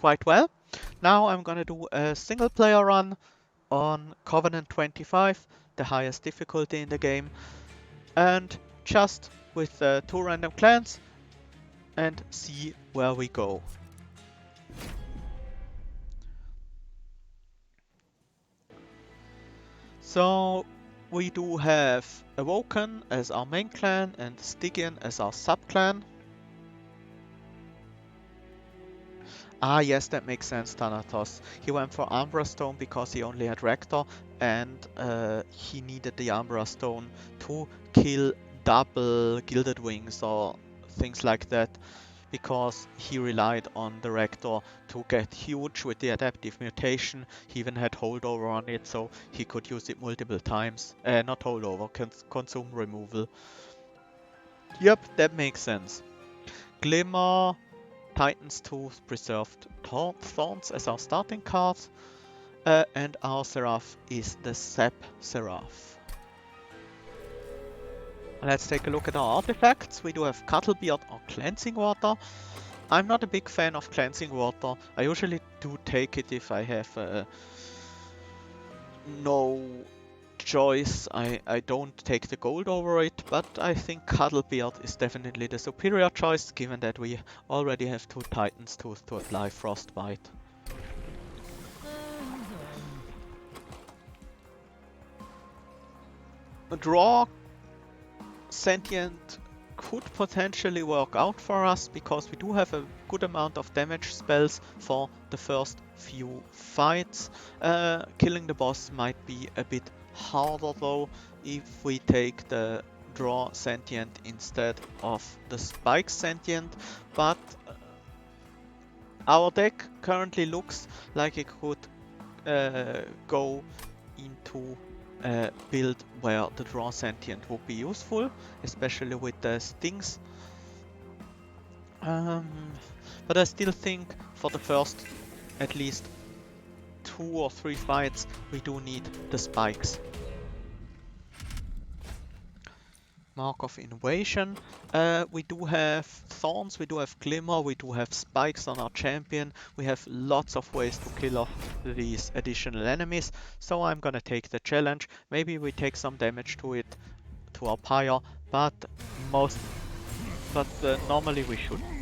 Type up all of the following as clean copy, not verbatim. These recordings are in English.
quite well. Now I'm gonna do a single player run on Covenant 25, the highest difficulty in the game, and just with 2 random clans and see where we go. So we do have Awoken as our main clan and Stygian as our sub-clan. Ah yes, that makes sense, Thanatos. He went for Umbra Stone because he only had Rector and he needed the Umbra Stone to kill double Gilded Wings or things like that, because he relied on the Rector to get huge with the adaptive mutation. He even had holdover on it, so he could use it multiple times. Not holdover, consume removal. Yep, that makes sense. Glimmer, Titan's Tooth, Preserved Thorns as our starting cards, and our Seraph is the Sap Seraph. Let's take a look at our artifacts. We do have Cuttlebeard or Cleansing Water. I'm not a big fan of Cleansing Water. I usually do take it if I have no choice. I don't take the gold over it, but I think Cuttlebeard is definitely the superior choice, given that we already have 2 Titan's Tooth to apply Frostbite. Draw Sentient could potentially work out for us, because we do have a good amount of damage spells for the first few fights. Killing the boss might be a bit harder though if we take the Draw Sentient instead of the Spike Sentient, but our deck currently looks like it could go into a build where the Draw Sentient would be useful, especially with the stings. But I still think for the first at least 2 or 3 fights we do need the spikes. Mark of Invasion. We do have Thorns, we do have Glimmer, we do have Spikes on our champion. We have lots of ways to kill off these additional enemies, so I'm gonna take the challenge. Maybe we take some damage to it, to our pyre, but normally we shouldn't.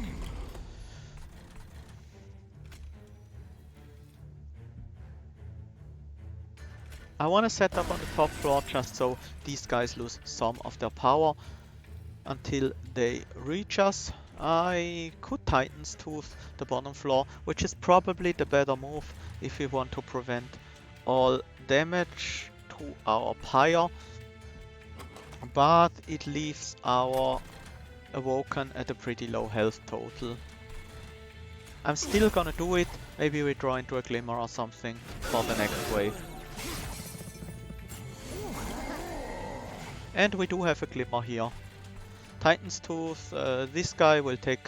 I want to set up on the top floor just so these guys lose some of their power until they reach us. I could Titan's Tooth the bottom floor, which is probably the better move if we want to prevent all damage to our pyre, but it leaves our Awoken at a pretty low health total. I'm still gonna do it. Maybe we draw into a Glimmer or something for the next wave. And we do have a Glimmer here. Titan's Tooth, this guy will take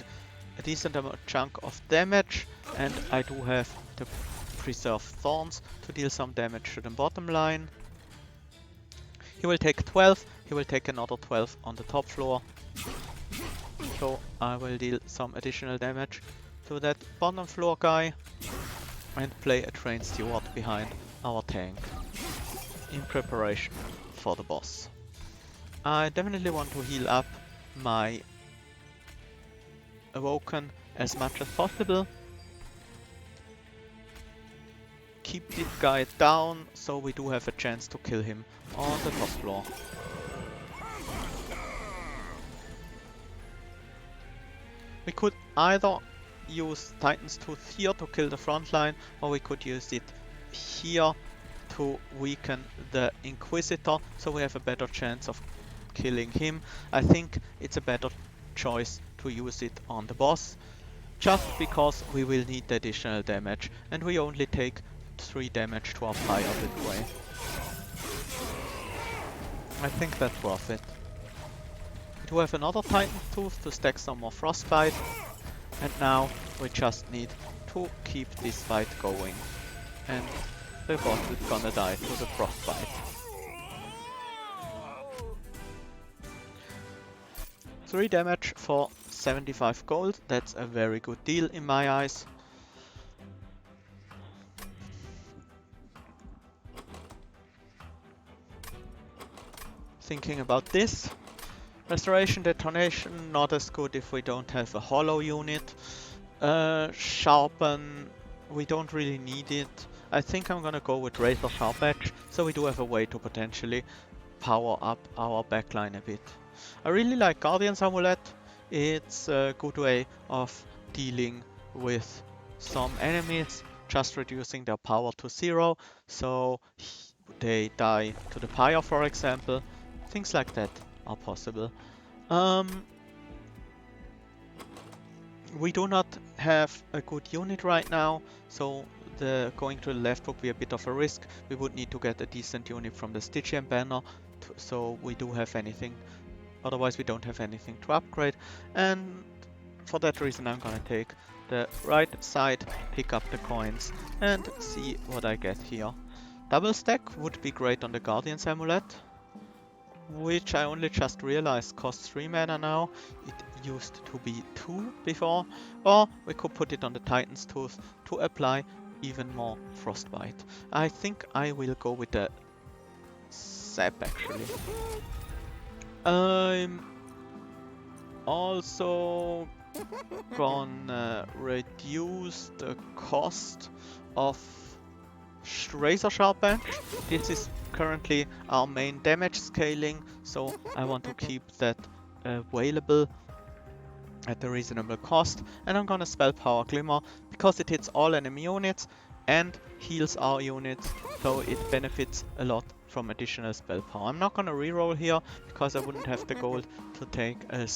a decent chunk of damage, and I do have the Preserved Thorns to deal some damage to the bottom line. He will take 12, he will take another 12 on the top floor. So I will deal some additional damage to that bottom floor guy and play a Train Steward behind our tank in preparation for the boss. I definitely want to heal up my Awoken as much as possible. Keep this guy down so we do have a chance to kill him on the top floor. We could either use Titan's Tooth here to kill the front line, or we could use it here to weaken the Inquisitor, so we have a better chance of killing him. I think it's a better choice to use it on the boss, just because we will need the additional damage, and we only take 3 damage to our pyre this way. I think that's worth it. We do have another Titan's Tooth to stack some more Frostbite, and now we just need to keep this fight going, and the boss is gonna die to the Frostbite. 3 damage for 75 gold, that's a very good deal in my eyes. thinking about this. Restoration Detonation, not as good if we don't have a hollow unit. Sharpen, we don't really need it. I think I'm gonna go with Razor Sharp Edge, so we do have a way to potentially power up our backline a bit. I really like Guardian's Amulet. It's a good way of dealing with some enemies, just reducing their power to 0, so they die to the pyre, for example. Things like that are possible. We do not have a good unit right now, so going to the left would be a bit of a risk. We would need to get a decent unit from the Stygian banner, so we do have anything. Otherwise we don't have anything to upgrade, and for that reason I'm gonna take the right side, pick up the coins, and see what I get here. Double stack would be great on the Guardian's Amulet, which I only just realized costs 3 mana now. It used to be 2 before, or we could put it on the Titan's Tooth to apply even more Frostbite. I think I will go with the Sap actually. I'm also gonna reduce the cost of Razor Sharp Edge. This is currently our main damage scaling, so I want to keep that available at a reasonable cost. And I'm gonna spell Power Glimmer because it hits all enemy units and heals our units, so it benefits a lot from additional spell power. I'm not gonna reroll here because I wouldn't have the gold to take a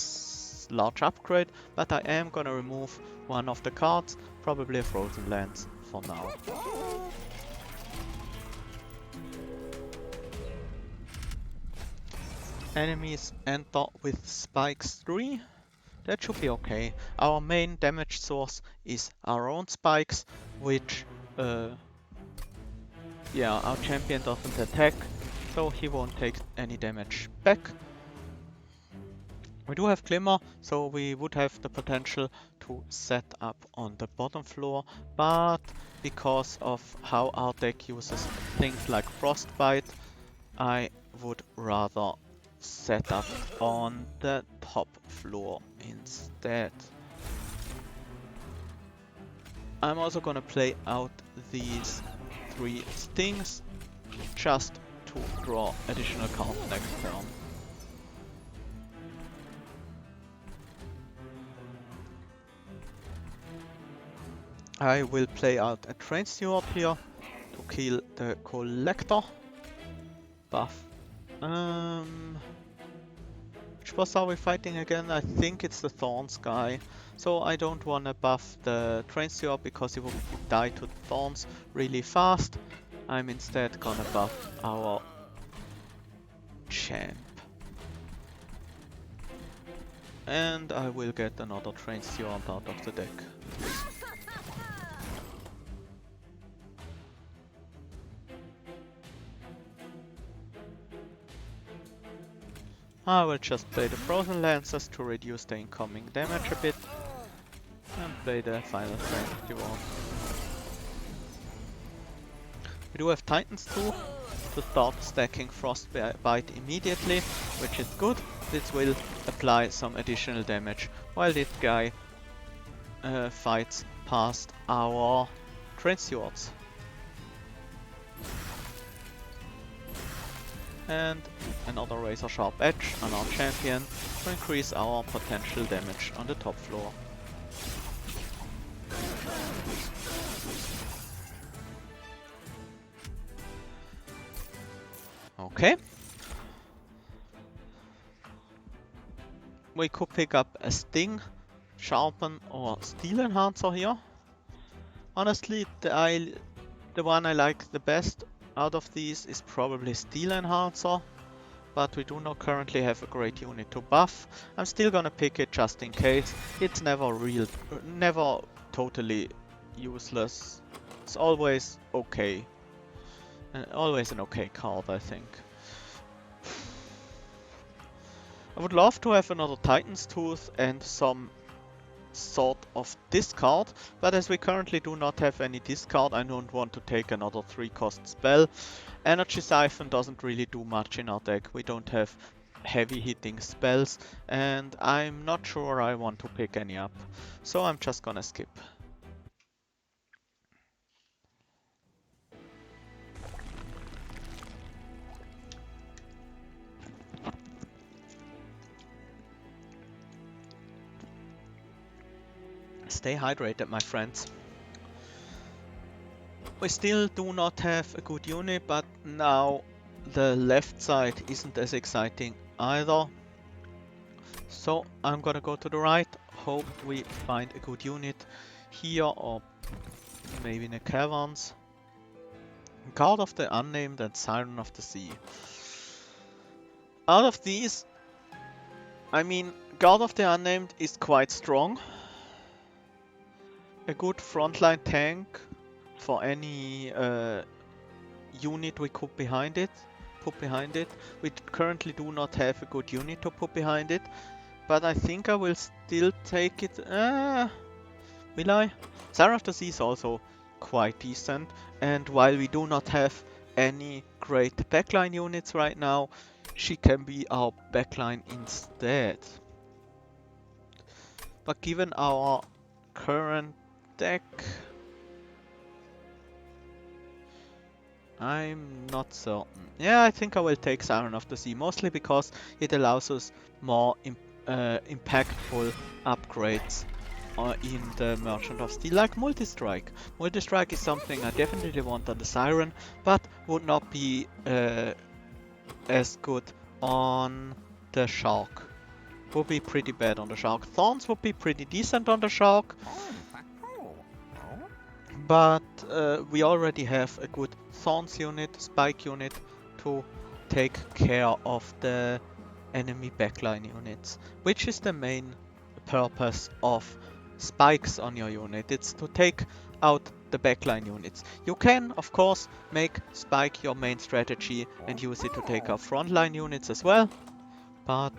large upgrade, but I am gonna remove one of the cards, probably a Frozen Lance for now. Enemies enter with spikes 3. That should be okay. Our main damage source is our own spikes, which yeah, our champion doesn't attack, so he won't take any damage back. We do have Glimmer, so we would have the potential to set up on the bottom floor, but because of how our deck uses things like Frostbite, I would rather set up on the top floor instead. I'm also gonna play out these 3 stings just to draw additional cards next turn. I will play out a Train Steward here to kill the Collector. Buff. Which boss are we fighting again? I think it's the Thorns guy. So I don't want to buff the Train Steward because he will die to the Thorns really fast. I'm instead gonna buff our champ. And I will get another Train Steward out of the deck. I will just play the Frozen Lancers to reduce the incoming damage a bit. And play the final Train Steward. We do have Titans too, to start stacking Frostbite immediately, which is good. This will apply some additional damage, while this guy fights past our Train Stewards. And another Razor Sharp Edge on our champion to increase our potential damage on the top floor. Okay. We could pick up a Sting, Sharpen or Steel Enhancer here. Honestly, the one I like the best out of these is probably Steel Enhancer, but we do not currently have a great unit to buff. I'm still gonna pick it just in case. It's never totally useless. It's always okay. And always an okay card, I think. I would love to have another Titan's Tooth and some sort of discard, but as we currently do not have any discard, I don't want to take another 3-cost spell. Energy Siphon doesn't really do much in our deck. We don't have heavy hitting spells, and I'm not sure I want to pick any up, so I'm just gonna skip. Stay hydrated, my friends. We still do not have a good unit, but now the left side isn't as exciting either. So I'm gonna go to the right, hope we find a good unit here or maybe in the caverns. Guard of the Unnamed and Siren of the Sea. Out of these, I mean, Guard of the Unnamed is quite strong. A good frontline tank for any unit we could put behind it. We currently do not have a good unit to put behind it, but I think I will still take it. Will I? Siren of the Sea is also quite decent, and while we do not have any great backline units right now, she can be our backline instead. But given our current deck, I'm not certain. Yeah, I think I will take Siren of the Sea, mostly because it allows us more impactful upgrades in the Merchant of Steel, like Multi-Strike. Multi-Strike is something I definitely want on the Siren, but would not be as good on the Shark. Would be pretty bad on the Shark. Thorns would be pretty decent on the Shark, but we already have a good Thorns unit, Spike unit to take care of the enemy backline units, which is the main purpose of spikes on your unit. It's to take out the backline units. You can, of course, make spike your main strategy and use it to take out frontline units as well, but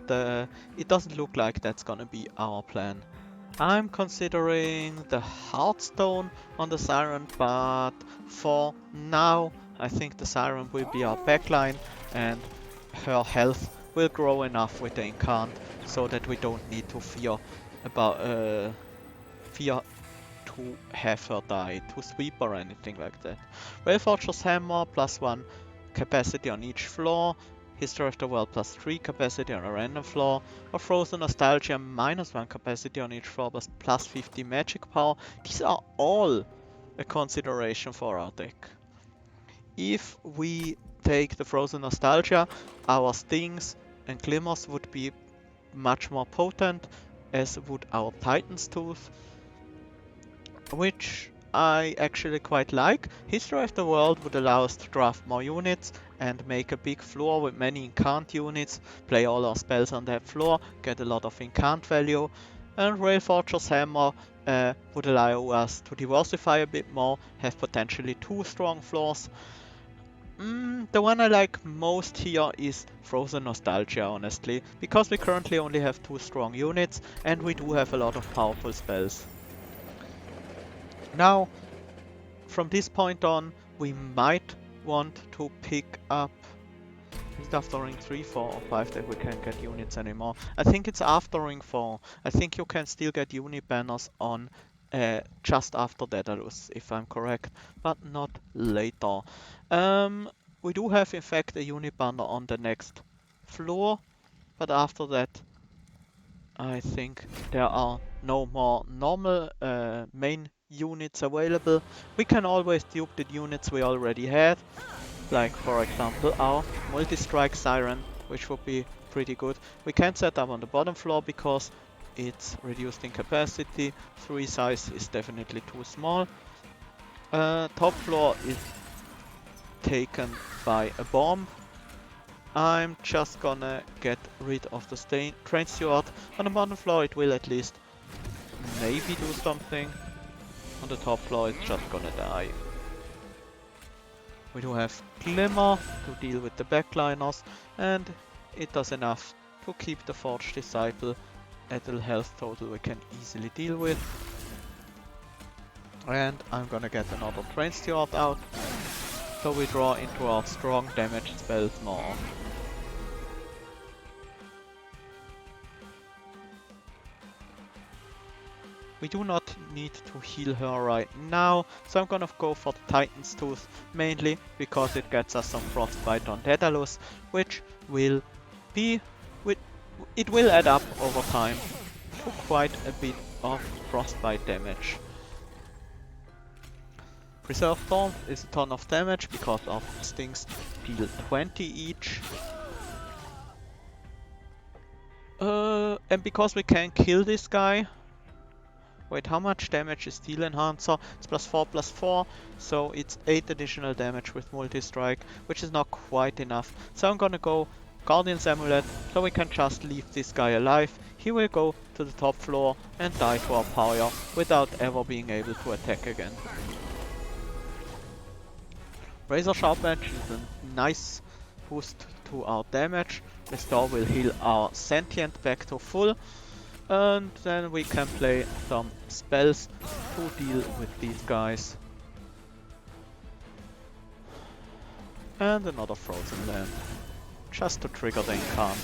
it doesn't look like that's gonna be our plan. I'm considering the Heartstone on the Siren, but for now I think the Siren will be our backline and her health will grow enough with the Incant so that we don't need to fear to have her die to sweep or anything like that. Wayforger's Hammer +1 capacity on each floor, History of the World +3 capacity on a random floor, or Frozen Nostalgia -1 capacity on each floor +50 magic power. These are all a consideration for our deck. If we take the Frozen Nostalgia, our Stings and Glimmers would be much more potent, as would our Titan's Tooth, which I actually quite like. History of the World would allow us to draft more units and make a big floor with many Incant units, play all our spells on that floor, get a lot of Incant value. And Railforger's Hammer would allow us to diversify a bit more, have potentially 2 strong floors. The one I like most here is Frozen Nostalgia, honestly, because we currently only have 2 strong units and we do have a lot of powerful spells. Now, from this point on, we might want to pick up... Is it after ring 3, 4 or 5 that we can't get units anymore? I think it's after ring 4. I think you can still get unit banners on just after Daedalus, if I'm correct, but not later. We do have in fact a unit banner on the next floor, but after that I think there are no more normal main units available. We can always dupe the units we already had, like for example our multi-strike Siren, which would be pretty good. We can't set up on the bottom floor because it's reduced in capacity. 3 size is definitely too small. Top floor is taken by a bomb. I'm just gonna get rid of the train steward. On the bottom floor it will at least maybe do something. On the top floor it's just gonna die. We do have Glimmer to deal with the backliners, and it does enough to keep the Forged Disciple at a health total we can easily deal with. And I'm gonna get another Train Steward out, so we draw into our strong damage spells more. We do not need to heal her right now, so I'm gonna go for the Titan's Tooth, mainly because it gets us some Frostbite on Daedalus, which will be... it will add up over time to quite a bit of Frostbite damage. Preserve Thorn is a ton of damage because our stings deal 20 each. And because we can kill this guy. Wait, how much damage is Steel Enhancer? It's +4/+4, so it's 8 additional damage with Multi-Strike, which is not quite enough. So I'm gonna go Guardian's Amulet, so we can just leave this guy alive. He will go to the top floor and die to our power without ever being able to attack again. Razor Sharp Edge is a nice boost to our damage. Restore will heal our Sentient back to full. And then we can play some spells to deal with these guys. And another Frozen Land, just to trigger the Incarn.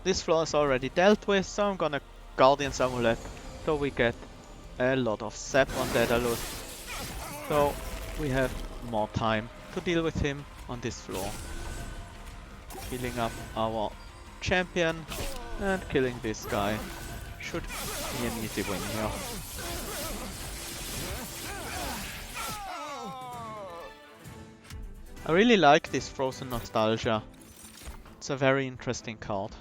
This floor is already dealt with, so I'm gonna Guardian's Amulet, so we get a lot of sap on Daedalus. So we have more time to deal with him on this floor. Healing up our champion and killing this guy should be an easy win here. I really like this Frozen Nostalgia. It's a very interesting card.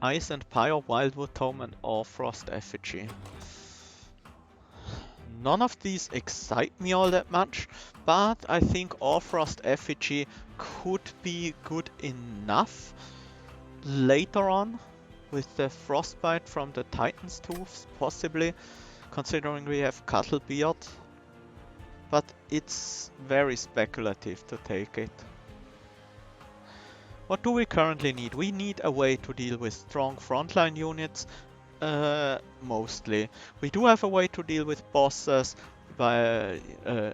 Ice and Pyre, Wildwood Tome and Orfrost Effigy. None of these excite me all that much, but I think Orfrost Effigy could be good enough later on with the Frostbite from the Titan's Tooth, possibly, considering we have Cuttlebeard. But it's very speculative to take it. What do we currently need? We need a way to deal with strong frontline units. Mostly. We do have a way to deal with bosses by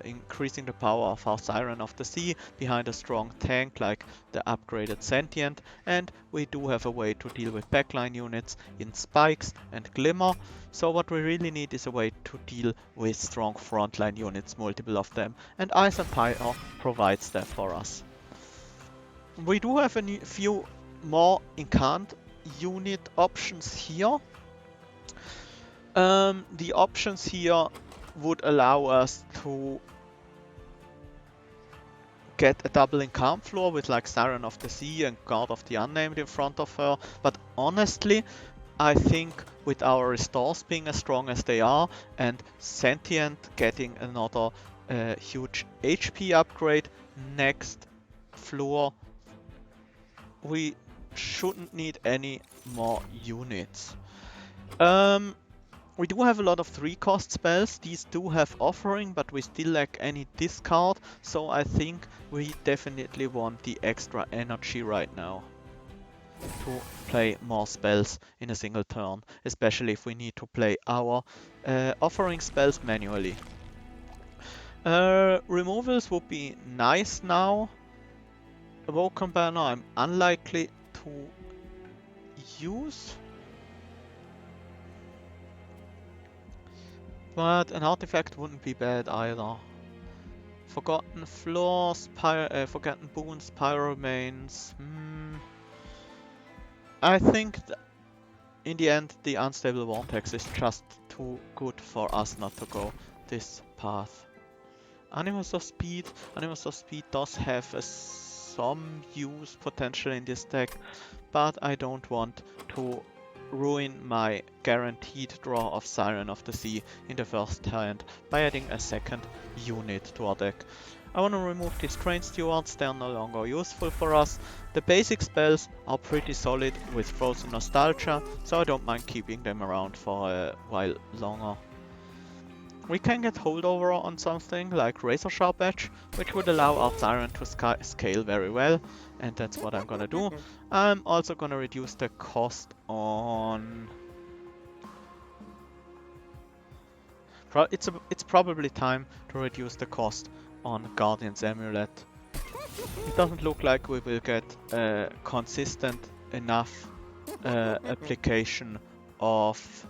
increasing the power of our Siren of the Sea behind a strong tank like the upgraded Sentient, and we do have a way to deal with backline units in Spikes and Glimmer. So what we really need is a way to deal with strong frontline units, multiple of them, and Ice and Pyre provides that for us. We do have a few more Incant unit options here. The options here would allow us to get a double Incant floor with like Siren of the Sea and Guard of the Unnamed in front of her, but honestly I think with our restores being as strong as they are and Sentient getting another huge HP upgrade next floor, we shouldn't need any more units. We do have a lot of 3-cost spells. These do have offering, but we still lack any discard, so I think we definitely want the extra energy right now to play more spells in a single turn, especially if we need to play our offering spells manually. Removals would be nice now. Awoken Banner I'm unlikely to use. But an artifact wouldn't be bad either. Forgotten Floors, Forgotten Boons, Pyro Remains. I think in the end the Unstable Vortex is just too good for us not to go this path. Animus of Speed. Animus of Speed does have some use potential in this deck, but I don't want to ruin my guaranteed draw of Siren of the Sea in the first hand by adding a second unit to our deck. I want to remove these Train Stewards, they are no longer useful for us. The basic spells are pretty solid with Frozen Nostalgia, so I don't mind keeping them around for a while longer. We can get holdover on something like Razor Sharp Edge, which would allow our Siren to scale very well, and that's what I'm gonna do. I'm also gonna reduce the cost on... It's probably time to reduce the cost on Guardian's Amulet. It doesn't look like we will get a consistent enough application of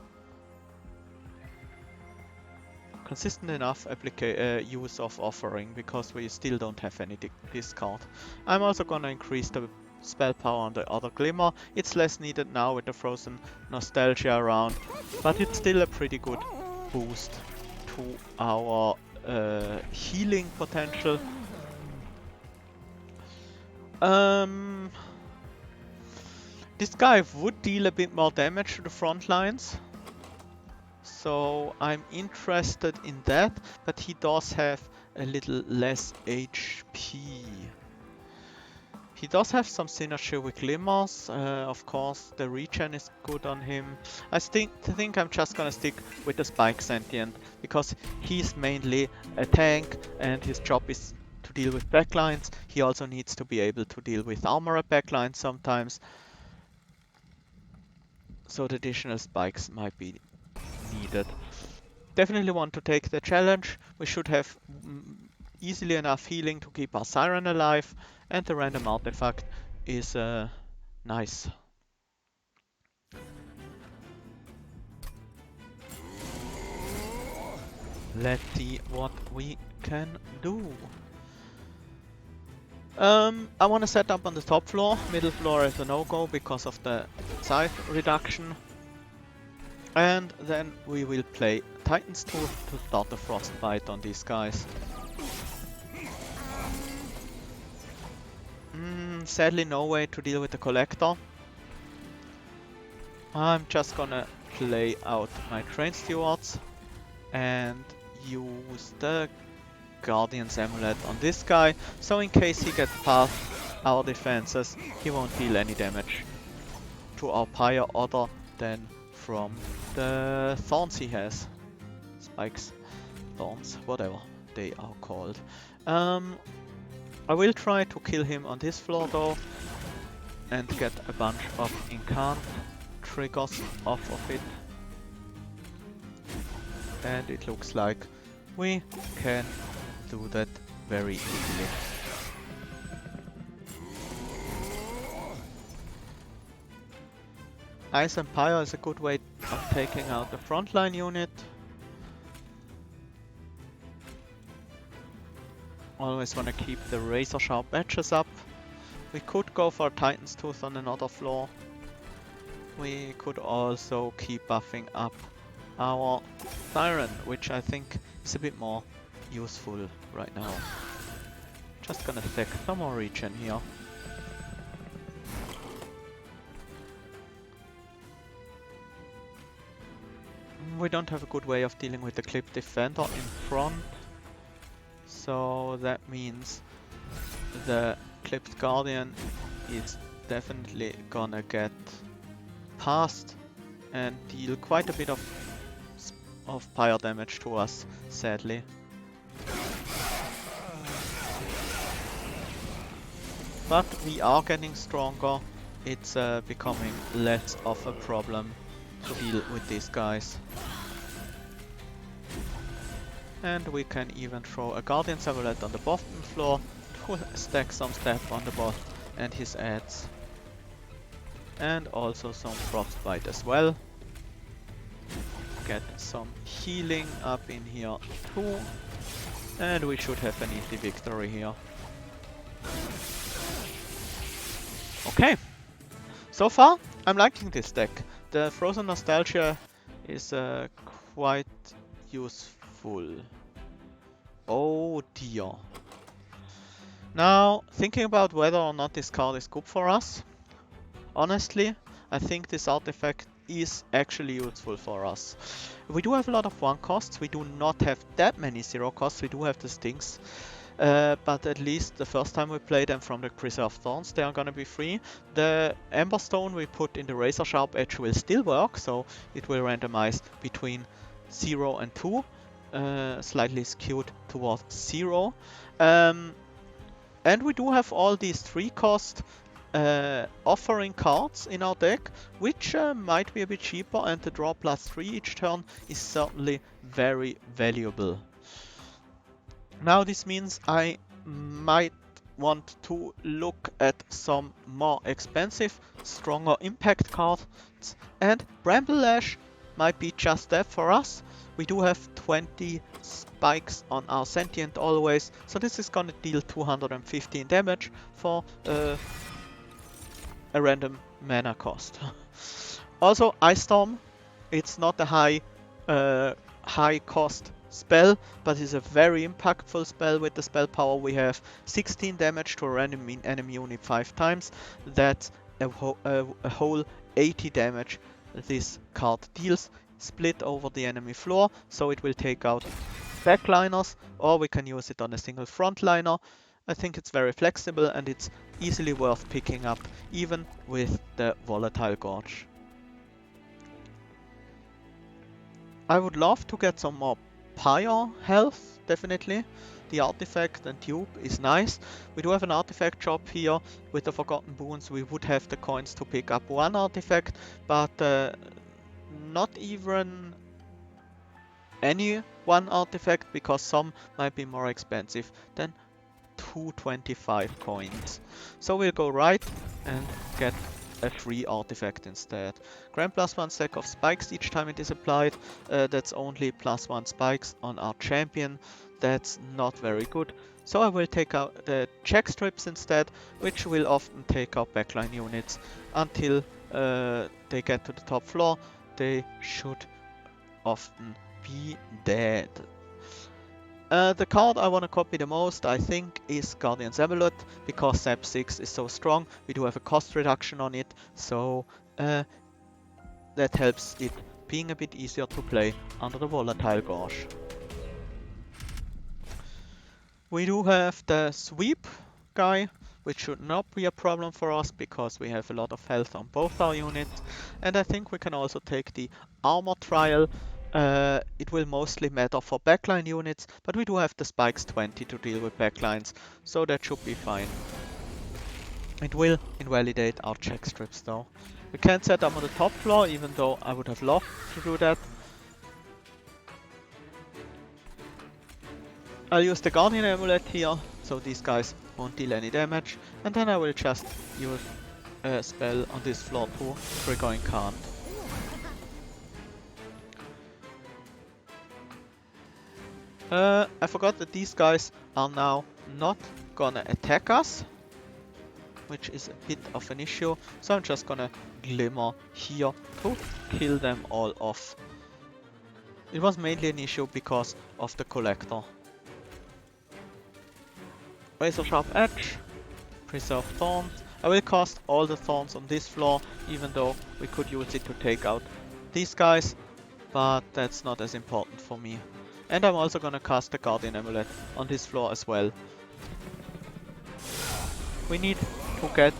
use of offering, because we still don't have any discard. I'm also gonna increase the spell power on the other Glimmer. It's less needed now with the Frozen Nostalgia around, but it's still a pretty good boost to our healing potential. This guy would deal a bit more damage to the front lines, so I'm interested in that, but he does have a little less HP. He does have some synergy with Glimmers, of course the regen is good on him. I think I'm just gonna stick with the Spike Sentient, because he's mainly a tank and his job is to deal with backlines. He also needs to be able to deal with armored backlines sometimes, so the additional spikes might be needed. Definitely want to take the challenge. We should have easily enough healing to keep our Siren alive, and the random artifact is nice. Let's see what we can do. I want to set up on the top floor. Middle floor is a no-go because of the size reduction. And then we will play Titan's Tooth to start the Frostbite on these guys. Sadly no way to deal with the Collector. I'm just gonna play out my Train Stewards and use the Guardian's Amulet on this guy, so in case he gets past our defenses, he won't deal any damage to our pyre other than from the thorns he has. Spikes, thorns, whatever they are called. I will try to kill him on this floor though, and get a bunch of incant triggers off of it. And it looks like we can do that very easily. Ice and Pyre is a good way of taking out the frontline unit. Always want to keep the razor sharp edges up. We could go for Titan's Tooth on another floor. We could also keep buffing up our Siren, which I think is a bit more useful right now. Just gonna stack some more regen here. We don't have a good way of dealing with the Clip Defender in front, so that means the Clipped Guardian is definitely gonna get past and deal quite a bit of pyre damage to us, sadly. But we are getting stronger. It's becoming less of a problem to deal with these guys. And we can even throw a Guardian's Amulet on the bottom floor to stack some step on the bot and his adds. And also some Frostbite as well. Get some healing up in here too. And we should have an easy victory here. Okay. So far, I'm liking this deck. The Frozen Nostalgia is quite useful. Oh dear. Now, thinking about whether or not this card is good for us. Honestly, I think this artifact is actually useful for us. We do have a lot of 1 costs. We do not have that many 0 costs. We do have the Stings. But at least the first time we play them from the Preserved Thorns, they are gonna be free. The Ember Stone we put in the Razor Sharp Edge will still work, so it will randomize between 0 and 2. slightly skewed towards 0. And we do have all these 3-cost offering cards in our deck, which might be a bit cheaper, and the draw +3 each turn is certainly very valuable. Now this means I might want to look at some more expensive, stronger impact cards, and Bramble might be just that for us. We do have 20 spikes on our Sentient always, so this is gonna deal 215 damage for a random mana cost. Also, Ice Storm, it's not a high cost spell, but it's a very impactful spell. With the spell power we have 16 damage to a random enemy unit 5 times. That's a whole 80 damage this card deals, split over the enemy floor, so it will take out backliners, or we can use it on a single frontliner. I think it's very flexible and it's easily worth picking up, even with the Volatile Gorge. I would love to get some more Pyre health, definitely. The artifact and tube is nice. We do have an artifact shop here. With the Forgotten Boons we would have the coins to pick up one artifact, but not even any one artifact, because some might be more expensive than 225 coins. So we'll go right and get a free artifact instead. Grant +1 stack of spikes each time it is applied. That's only +1 spikes on our champion. That's not very good. So I will take out the check strips instead, which will often take out backline units until they get to the top floor. They should often be dead. The card I want to copy the most, I think, is Guardian's Amulet, because SAP 6 is so strong. We do have a cost reduction on it, so that helps it being a bit easier to play under the Volatile Gorge. We do have the Sweep guy, which should not be a problem for us because we have a lot of health on both our units. And I think we can also take the Armor Trial. It will mostly matter for backline units, but we do have the Spikes 20 to deal with backlines, so that should be fine. It will invalidate our check strips though. We can't set them on the top floor, even though I would have loved to do that. I'll use the Guardian Amulet here, so these guys won't deal any damage, and then I will just use a spell on this floor too, trigger Incant. I forgot that these guys are now not gonna attack us, which is a bit of an issue, so I'm just gonna Glimmer here to kill them all off. It was mainly an issue because of the Collector. Razor Sharp Edge, Preserve Thorns. I will cast all the Thorns on this floor, even though we could use it to take out these guys, but that's not as important for me. And I'm also gonna cast the Guardian Amulet on this floor as well. We need to get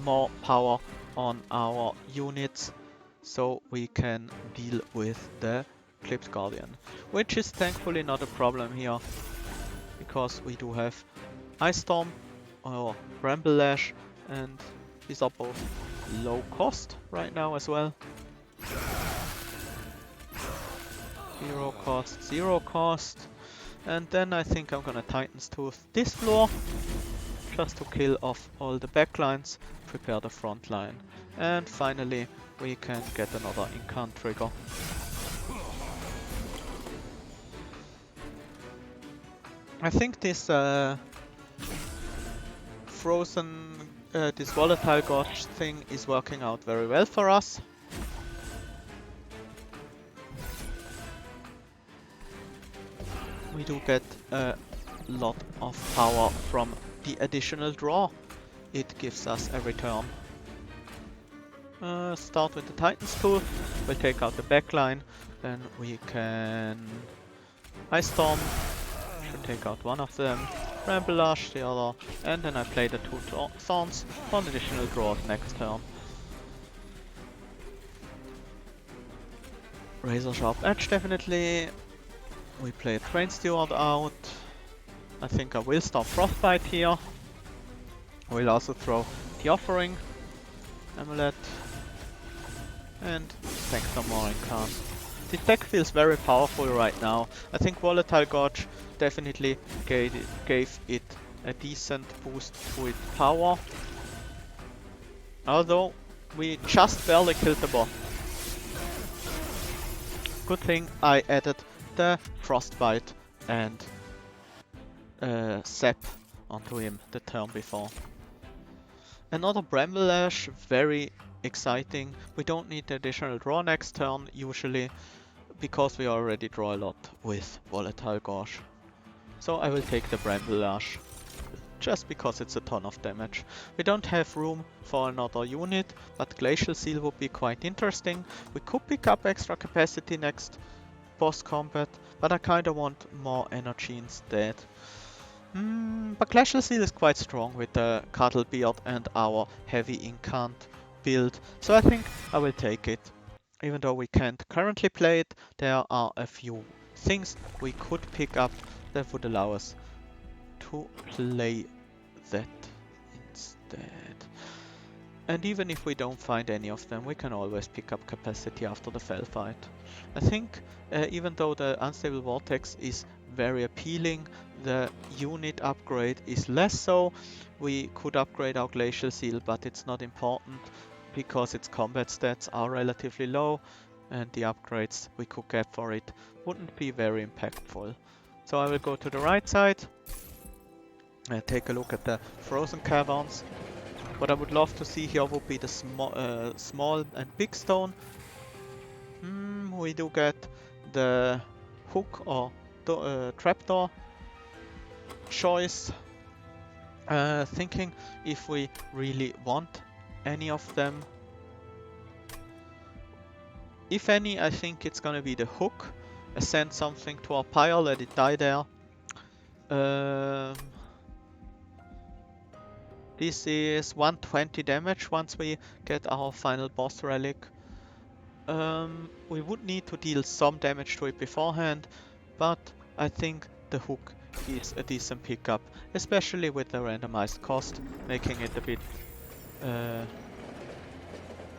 more power on our units so we can deal with the Clipped Guardian, which is thankfully not a problem here, because we do have Ice Storm or Bramble Lash, and these are both low cost right now as well. 0 cost, 0 cost. And then I think I'm gonna Titan's Tooth this floor, just to kill off all the backlines, prepare the front line. And finally we can get another Incant trigger. I think this this Volatile Gorge thing is working out very well for us. We do get a lot of power from the additional draw it gives us every turn. Start with the Titan's Tooth, we'll take out the backline, then we can Ice Storm, should take out one of them, Bramble Lash the other, and then I play the 2 Thorns for an additional draw next turn. Razor Sharp Edge definitely. We play a Train Steward out. I think I will stop Frostbite here. We'll also throw the Offering, Amulet, and take some more Incarn. This deck feels very powerful right now. I think Volatile Gorge definitely gave it a decent boost to its power. Although we just barely killed the boss. Good thing I added the Frostbite and Zap onto him the turn before. Another Bramble-Lash, very exciting. We don't need the additional draw next turn usually, because we already draw a lot with Volatile Gorge. So I will take the Bramble-Lash, just because it's a ton of damage. We don't have room for another unit, but Glacial Seal would be quite interesting. We could pick up extra capacity next boss combat, but I kinda want more energy instead. But Glacial Seal is quite strong with the Cuddle Beard and our heavy Incant build, so I think I will take it. Even though we can't currently play it, there are a few things we could pick up that would allow us to play that instead. And even if we don't find any of them, we can always pick up capacity after the Fell fight. I think even though the Unstable Vortex is very appealing, the unit upgrade is less so. We could upgrade our Glacial Seal, but it's not important because its combat stats are relatively low and the upgrades we could get for it wouldn't be very impactful. So I will go to the right side and take a look at the Frozen Caverns. What I would love to see here would be the small and big stone. We do get the hook or trapdoor choice. Thinking if we really want any of them. If any, I think it's gonna be the hook. Ascend something to our pile, let it die there. This is 120 damage once we get our final boss relic. We would need to deal some damage to it beforehand, but I think the hook is a decent pickup, especially with the randomized cost, making it a bit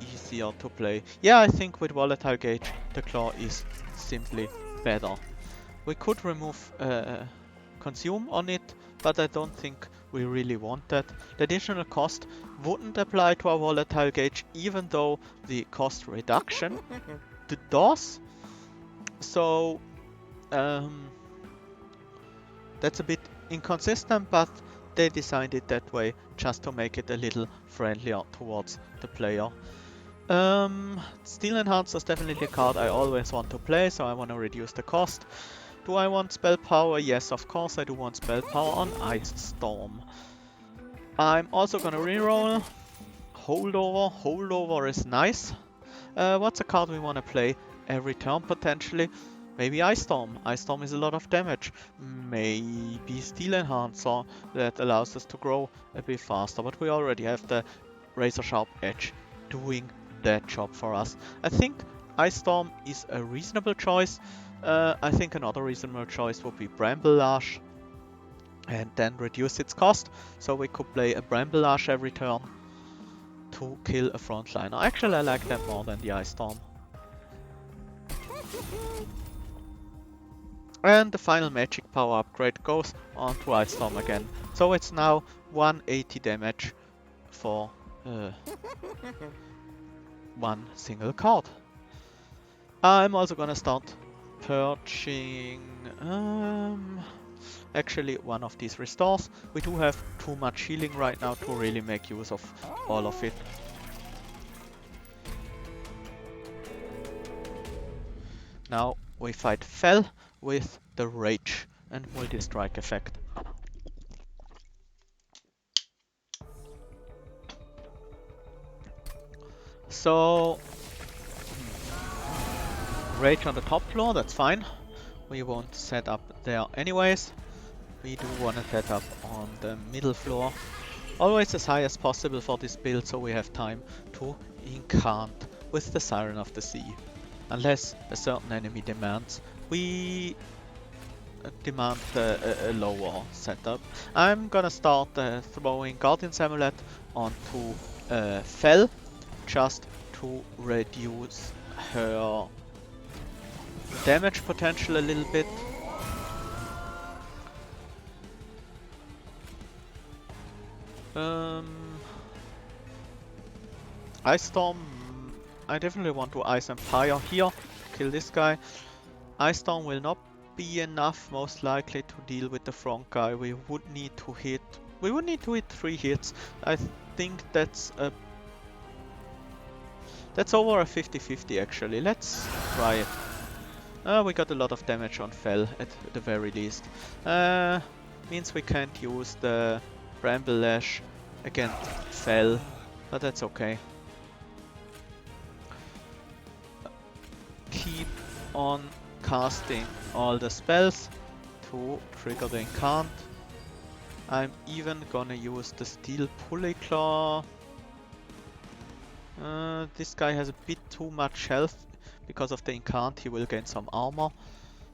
easier to play. Yeah, I think with Volatile Gauge, the claw is simply better. We could remove Consume on it, but I don't think we really want that. The additional cost wouldn't apply to our Volatile Gauge, even though the cost reduction does. So that's a bit inconsistent, but they designed it that way just to make it a little friendlier towards the player. Steel Enhancer is definitely a card I always want to play, so I want to reduce the cost. Do I want Spell Power? Yes, of course I do want Spell Power on Ice Storm. I'm also gonna reroll. Holdover. Holdover is nice. What's a card we want to play every turn potentially? Maybe Ice Storm. Ice Storm is a lot of damage. Maybe Steel Enhancer that allows us to grow a bit faster, but we already have the Razor Sharp Edge doing that job for us. I think Ice Storm is a reasonable choice. I think another reasonable choice would be Bramble-Lash and then reduce its cost, so we could play a Bramble-Lash every turn to kill a frontliner. Actually, I like that more than the Ice Storm. And the final magic power upgrade goes on to Ice Storm again, so it's now 180 damage for one single card. I'm also gonna start purging actually one of these restores. We do have too much healing right now to really make use of all of it. Now we fight Fell with the Rage and multi-strike effect. So Rage on the top floor, that's fine. We won't set up there anyways. We do want to set up on the middle floor. Always as high as possible for this build, so we have time to incant with the Siren of the Sea. Unless a certain enemy demands, we demand a lower setup. I'm gonna start throwing Guardian's Amulet onto Fel, just to reduce her damage potential a little bit. Ice Storm, I definitely want to Ice Empire here, kill this guy. Ice Storm will not be enough, most likely, to deal with the front guy. We would need to hit 3 hits. I think that's over a 50-50 actually. Let's try it. We got a lot of damage on Fel at the very least. Means we can't use the Bramble Lash against Fel, but that's okay. Keep on casting all the spells to trigger the incant. I'm even gonna use the Steel Pulley Claw. This guy has a bit too much health. Because of the incant, he will gain some armor.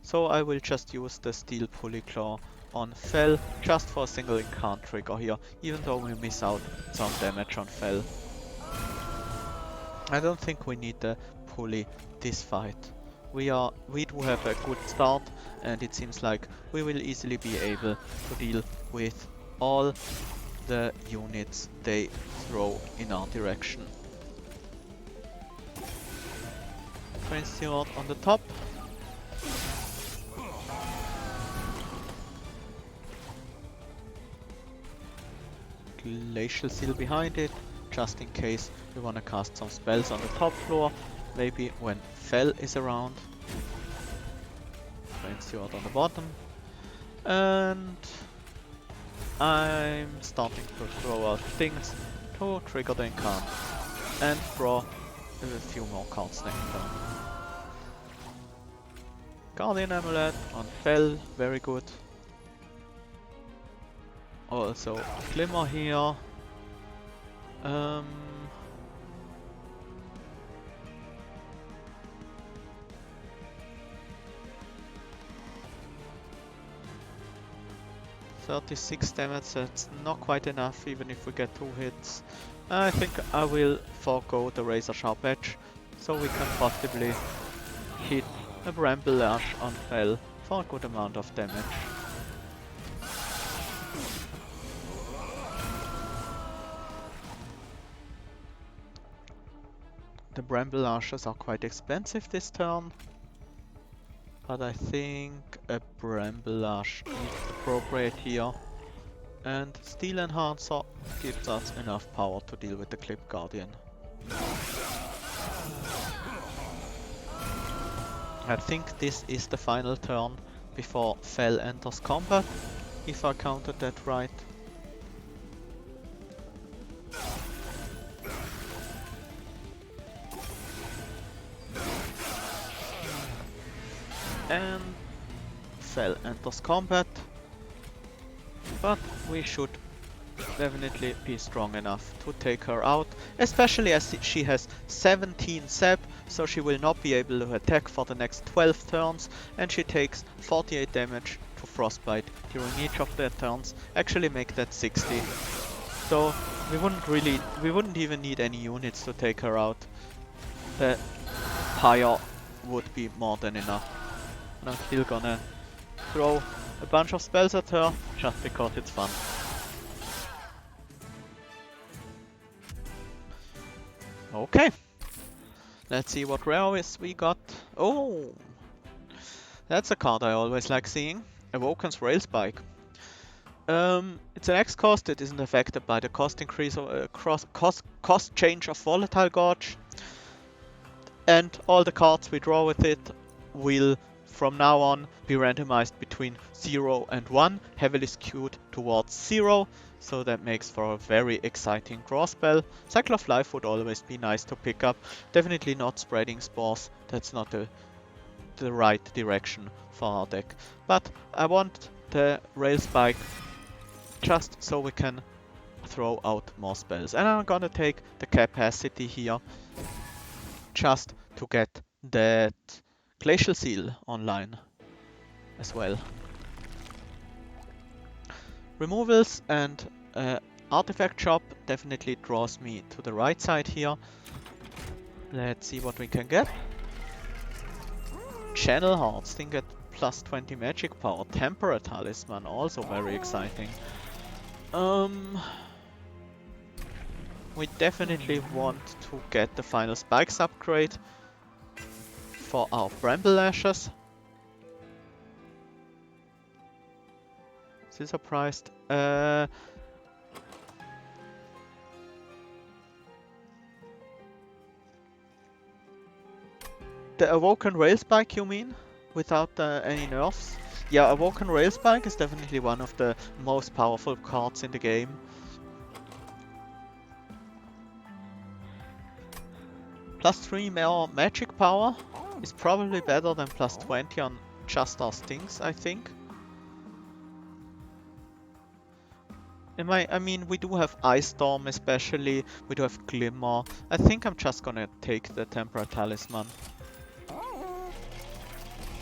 So I will just use the Steel Pulley Claw on Fel, just for a single incant trigger here, even though we miss out some damage on Fel. I don't think we need the pulley this fight. We do have a good start, and it seems like we will easily be able to deal with all the units they throw in our direction. Prince Steward on the top. Glacial Seal behind it, just in case we wanna cast some spells on the top floor, maybe when Fel is around. Prince Steward on the bottom. And I'm starting to throw out things to trigger the incant and draw a few more cards next turn. Guardian Amulet on Fel, very good. Also Glimmer here. 36 damage, that's not quite enough even if we get 2 hits. I think I will forego the Razor Sharp Edge, so we can possibly hit a Bramble Lash on Fel for a good amount of damage. The Bramble Lashes are quite expensive this turn, but I think a Bramble Lash is appropriate here. And Steel Enhancer gives us enough power to deal with the Clip Guardian. I think this is the final turn before Fel enters combat, if I counted that right. And Fel enters combat, but we should definitely be strong enough to take her out, especially as she has 17 sap, so she will not be able to attack for the next 12 turns, and she takes 48 damage to Frostbite during each of their turns, actually make that 60. So we wouldn't even need any units to take her out. The Pyre would be more than enough. And I'm still gonna throw a bunch of spells at her, just because it's fun. Okay, let's see what rares we got. Oh, that's a card I always like seeing. Awoken's Rail Spike. It's an X cost, it isn't affected by the cost increase or cost change of Volatile Gorge. And all the cards we draw with it will from now on be randomized between 0 and 1, heavily skewed towards 0, so that makes for a very exciting draw spell. Cycle of Life would always be nice to pick up, definitely not Spreading Spores, that's not the right direction for our deck. But I want the Rail Spike just so we can throw out more spells. And I'm gonna take the capacity here, just to get that Glacial Seal online as well. Removals and artifact shop definitely draws me to the right side here. Let's see what we can get. Channel Hearts, Trinket plus 20 magic power. Temperate Talisman, also very exciting. We definitely want to get the final spikes upgrade for our Bramble Lashes. Is he surprised? The Awoken Rail Spike, you mean? Without any nerfs? Yeah, Awoken Rail Spike is definitely one of the most powerful cards in the game. Plus 3 more magic power is probably better than plus 20 on just our stings, I think. I mean, we do have Ice Storm especially, we do have Glimmer. I think I'm just gonna take the Temperate Talisman.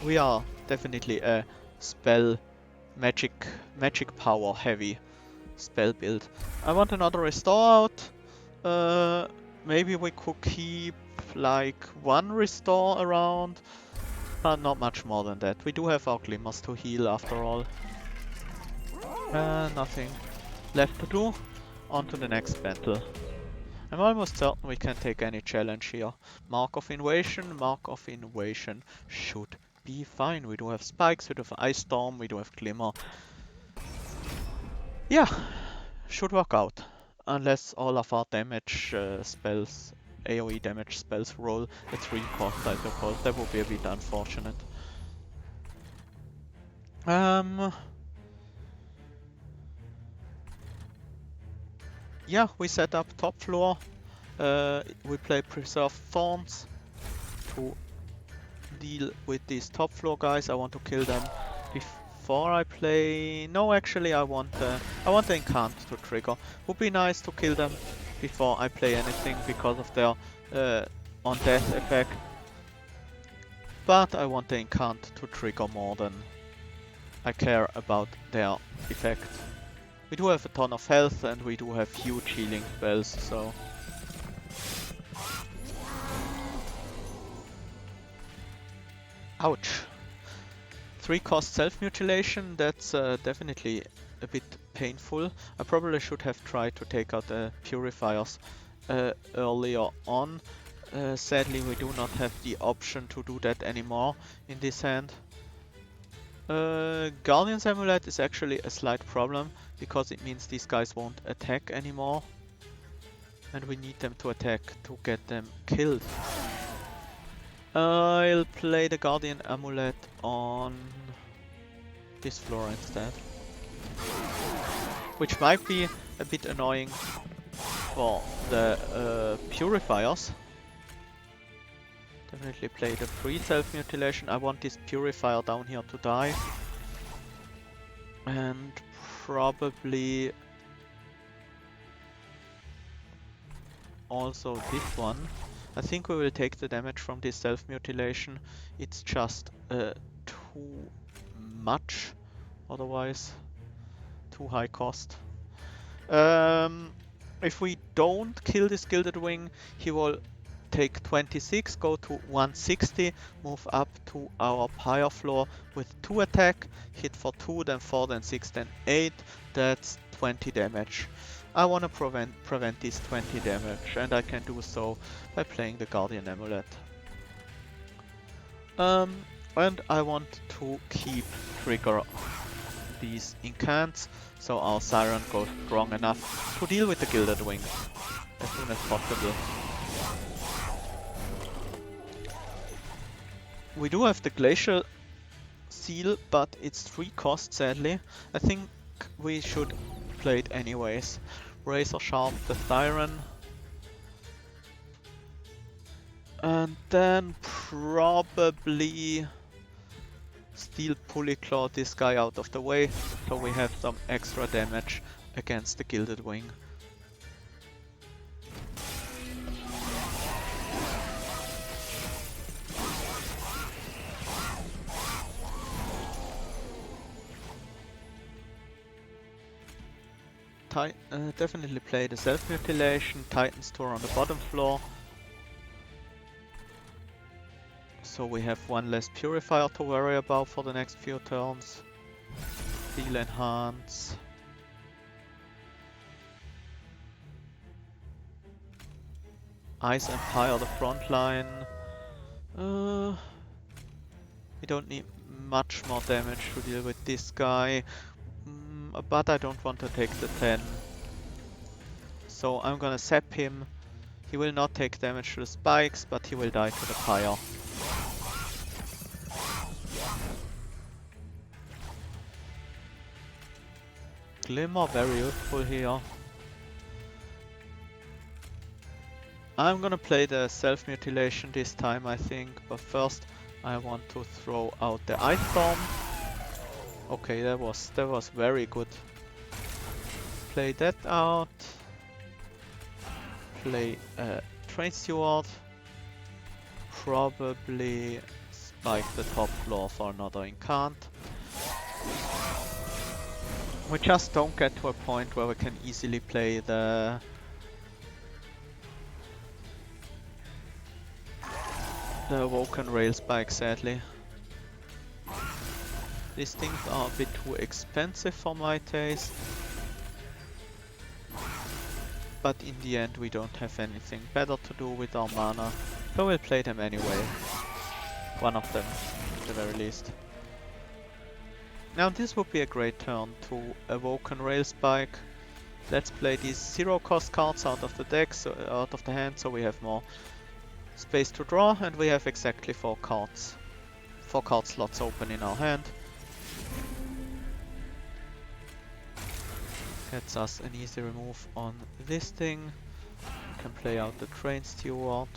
We are definitely a spell magic power heavy spell build. I want another restore out. Maybe we could keep like one restore around, but not much more than that. We do have our glimmers to heal after all. Nothing left to do. On to the next battle. I'm almost certain we can take any challenge here. Mark of Invasion should be fine. We do have spikes, we do have Ice Storm, we do have Glimmer. Yeah, should work out. Unless all of our damage spells, AoE damage spells roll at 3 cost, I suppose. That would be a bit unfortunate. Yeah, we set up top floor. We play Preserve Thorns to deal with these top floor guys. I want to kill them before I play. No, actually, I want the Incant to trigger. Would be nice to kill them before I play anything because of their on death effect. But I want the Incant to trigger more than I care about their effect. We do have a ton of health and we do have huge healing spells, so. Ouch. 3 cost self-mutilation, that's definitely a bit painful. I probably should have tried to take out the purifiers earlier on. Sadly, we do not have the option to do that anymore in this hand. Guardian's Amulet is actually a slight problem, because it means these guys won't attack anymore. And we need them to attack to get them killed. I'll play the Guardian Amulet on this floor instead. Which might be a bit annoying for the purifiers. Definitely play the free self-mutilation. I want this purifier down here to die. And probably also this one. I think we will take the damage from this self-mutilation. It's just too much otherwise. Too high cost. If we don't kill this Gilded Wing, he will take 26, go to 160, move up to our pyre floor with 2 attack, hit for 2, then 4, then 6, then 8. That's 20 damage. I want to prevent this 20 damage, and I can do so by playing the Guardian Amulet. And I want to keep trigger these incants, so our Siren goes strong enough to deal with the Gilded Wing as soon as possible. We do have the Glacial Seal, but it's 3 cost sadly. I think we should play it anyways. Razor Sharp the Siren. And then probably Steel Pulley Claw this guy out of the way, so we have some extra damage against the Gilded Wing. definitely play the self-mutilation, Titan's Tour on the bottom floor. So we have one less purifier to worry about for the next few turns. Heal enhance. Ice Empire the front line. We don't need much more damage to deal with this guy. But I don't want to take the 10. So I'm gonna zap him. He will not take damage to the spikes, but he will die to the pyre. Glimmer, very useful here. I'm gonna play the self-mutilation this time, I think, but first I want to throw out the Ice Storm. Okay, that was very good. Play that out. Play Train Steward. Probably spike the top floor for another incant. We just don't get to a point where we can easily play the Awoken rail spike, sadly. These things are a bit too expensive for my taste. But in the end we don't have anything better to do with our mana, so we'll play them anyway. One of them, at the very least. Now this would be a great turn to Awoken rail spike. Let's play these 0 cost cards out of the deck, so out of the hand, so we have more space to draw, and we have exactly 4 cards. 4 card slots open in our hand. Gets us an easy remove on this thing. We can play out the Train Steward.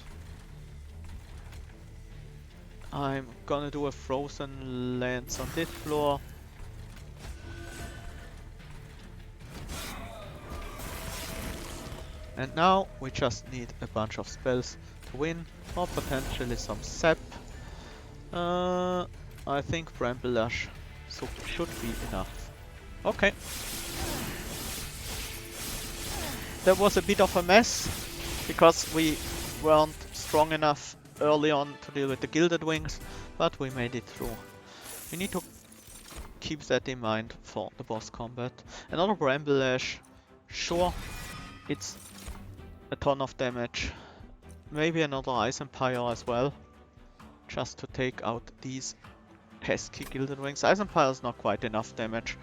I'm gonna do a Frozen Lance on this floor. And now we just need a bunch of spells to win, or potentially some sap. I think Bramble Lash should be enough. Okay. That was a bit of a mess, because we weren't strong enough early on to deal with the Gilded Wings, but we made it through. We need to keep that in mind for the boss combat. Another Bramble Lash, sure, it's a ton of damage. Maybe another Ice Empire as well, just to take out these pesky Gilded Wings. Ice Empire is not quite enough damage.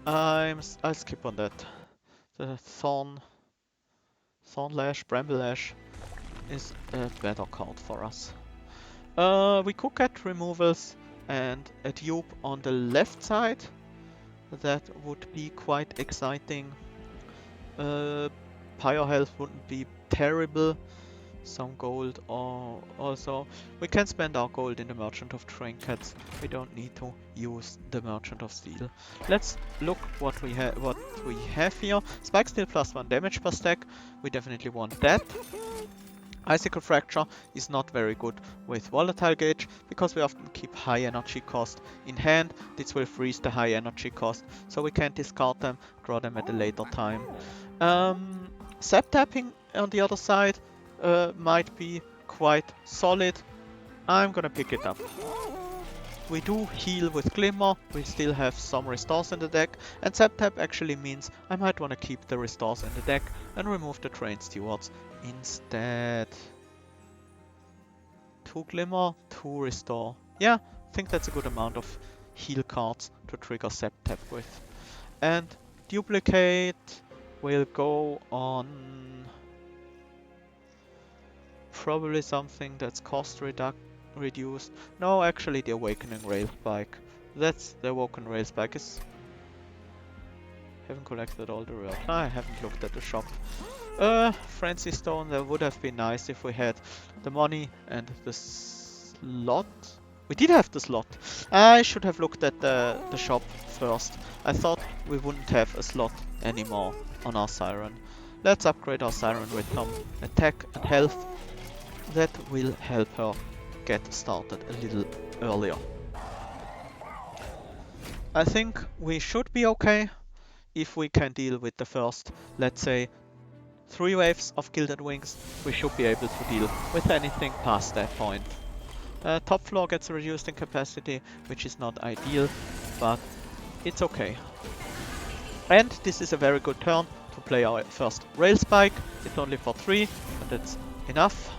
I'll skip on that. The Thorn Lash, Bramble Lash is a better card for us. We could get removals and a dupe on the left side. That would be quite exciting. Pyre health wouldn't be terrible. Some gold, or also we can spend our gold in the Merchant of Trinkets. We don't need to use the Merchant of Steel. Let's look what we have here. Spike Steel +1 damage per stack. We definitely want that. Icicle Fracture is not very good with Volatile Gauge, because we often keep high energy cost in hand. This will freeze the high energy cost, so we can discard them, draw them at a later time. Sap tapping on the other side might be quite solid. I'm gonna pick it up. We do heal with Glimmer, we still have some restores in the deck, and Sap Tap actually means I might want to keep the restores in the deck and remove the Train Stewards instead. 2 Glimmer, 2 Restore. Yeah, I think that's a good amount of heal cards to trigger Sap Tap with. And Duplicate will go on probably something that's cost reduced. No, actually the Awakening Rail Spike. That's the Awoken Rail Spike. Haven't collected all the rails. I haven't looked at the shop. Frenzy Stone, that would have been nice if we had the money and the slot. We did have the slot. I should have looked at the shop first. I thought we wouldn't have a slot anymore on our Siren. Let's upgrade our Siren with some attack and health. That will help her get started a little earlier. I think we should be okay. if we can deal with the first, let's say, 3 waves of Gilded Wings, we should be able to deal with anything past that point. Top floor gets reduced in capacity, which is not ideal, but it's okay. And this is a very good turn to play our first Rail Spike. It's only for 3, but that's enough.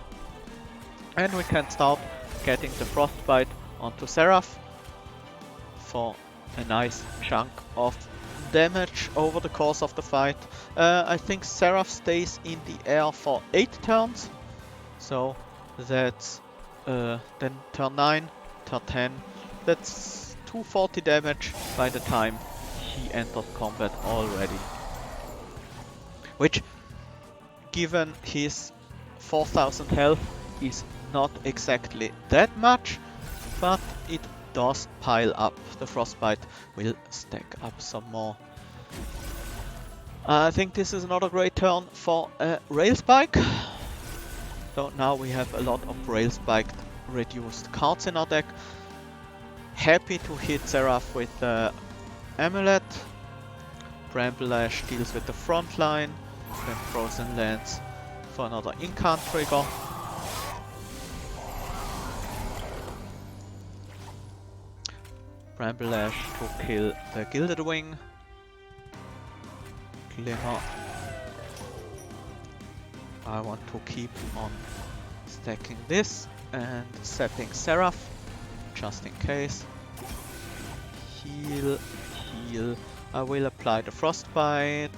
And we can start getting the Frostbite onto Seraph for a nice chunk of damage over the course of the fight. I think Seraph stays in the air for 8 turns, so that's then turn 9, turn 10, that's 240 damage by the time he enters combat already. Which, given his 4000 health, is not exactly that much, but it does pile up. The Frostbite will stack up some more. I think this is another great turn for a Rail Spike. So now we have a lot of Rail Spiked reduced cards in our deck. Happy to hit Seraph with the Amulet. Bramble-Lash deals with the front line. Then Frozen Lands for another incant trigger. Bramble-Lash to kill the Gilded Wing. Glimmer. I want to keep on stacking this and sapping Seraph, just in case. Heal, heal. I will apply the Frostbite.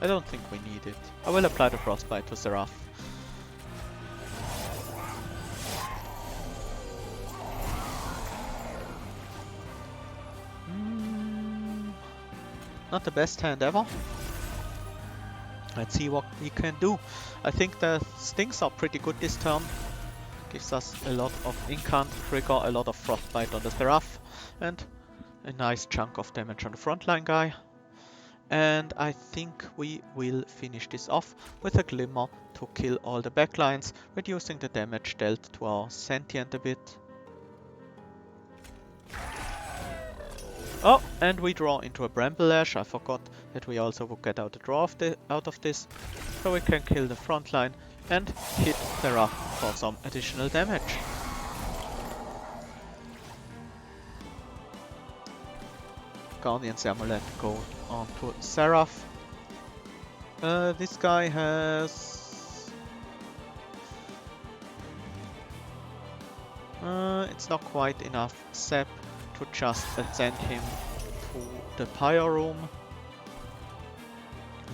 I don't think we need it. I will apply the Frostbite to Seraph. Not the best hand ever. Let's see what we can do. I think the stings are pretty good this turn. Gives us a lot of incant trigger, a lot of Frostbite on the Seraph, and a nice chunk of damage on the frontline guy. And I think we will finish this off with a Glimmer to kill all the backlines, reducing the damage dealt to our Sentient a bit. Oh, and we draw into a Bramble-Lash. I forgot that we also would get out a draw out of this. So we can kill the front line and hit Seraph for some additional damage. Guardian's Amulet go on to Seraph. This guy has... it's not quite enough sap to just send him to the Pyre Room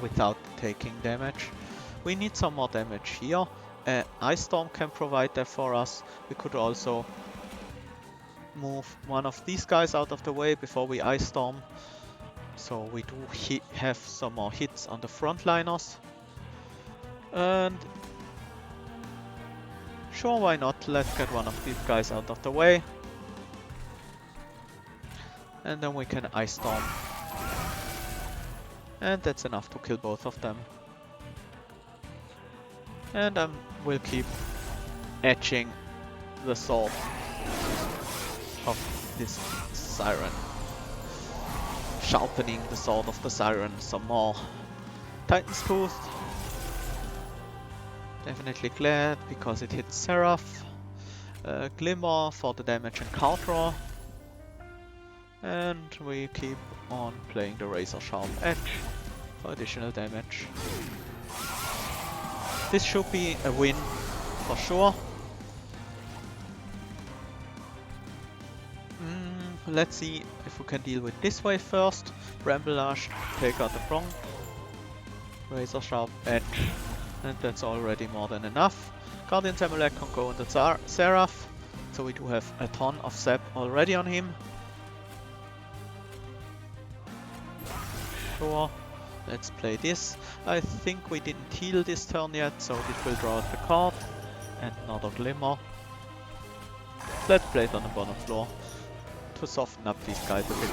without taking damage. We need some more damage here. Ice Storm can provide that for us. We could also move one of these guys out of the way before we Ice Storm. So we do have some more hits on the frontliners. And sure, why not? Let's get one of these guys out of the way. And then we can Ice Storm. And that's enough to kill both of them. And we'll keep etching the sword of this Siren. Sharpening the sword of the Siren some more. Titan's Tooth. Definitely glad because it hits Seraph. Glimmer for the damage and card draw. And we keep on playing the Razor Sharp Edge for additional damage. This should be a win for sure. Let's see if we can deal with this wave first. Bramble-Lash, take out the front. Razor Sharp Edge, and that's already more than enough. Guardian's Amulet can go on the Seraph, so we do have a ton of sap already on him. Sure, let's play this. I think we didn't heal this turn yet, so this will draw out the card. And another Glimmer. Let's play it on the bottom floor to soften up these guys a bit.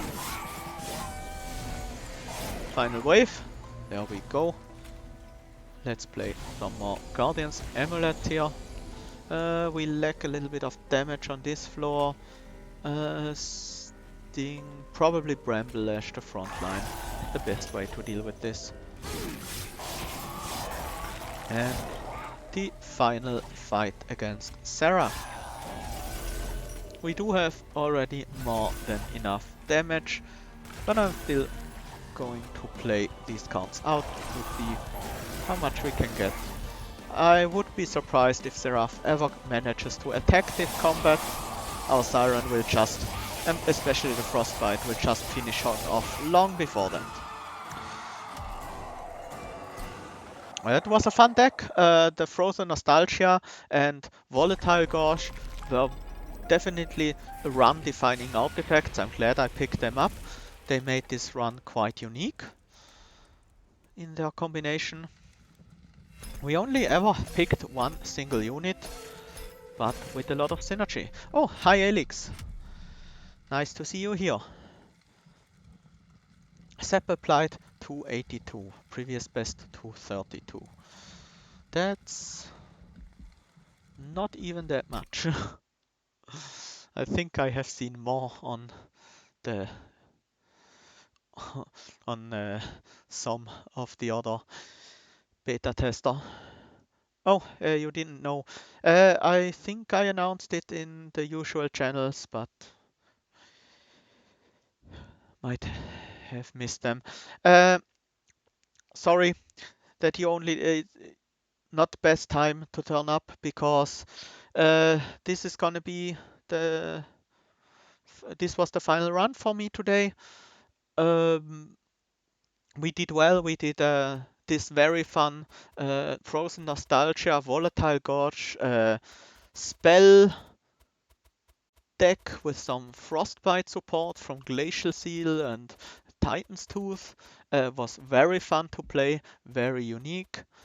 Final wave. There we go. Let's play some more Guardian's Amulet here. We lack a little bit of damage on this floor. Sting, probably Bramble Lash the front line. The best way to deal with this. And the final fight against Sarah. We do have already more than enough damage, but I'm still going to play these counts out to see how much we can get. I would be surprised if Seraph ever manages to attack this combat. Our Siren will just, and especially the Frostbite, will just finish her off long before that. Well, it was a fun deck. The Frozen Nostalgia and Volatile Gorge were definitely run-defining artifacts. I'm glad I picked them up. They made this run quite unique in their combination. We only ever picked one single unit, but with a lot of synergy. Oh, hi Elix. Nice to see you here. Sep applied 282, previous best 232. That's not even that much. I think I have seen more on the on some of the other beta tester. Oh, you didn't know. I think I announced it in the usual channels, but might have missed them. Sorry that you only not best time to turn up, because this is gonna be this was the final run for me today. We did well. We did this very fun Frozen Nostalgia, Volatile Gorge spell deck with some Frostbite support from Glacial Seal and Titan's Tooth. Was very fun to play, very unique.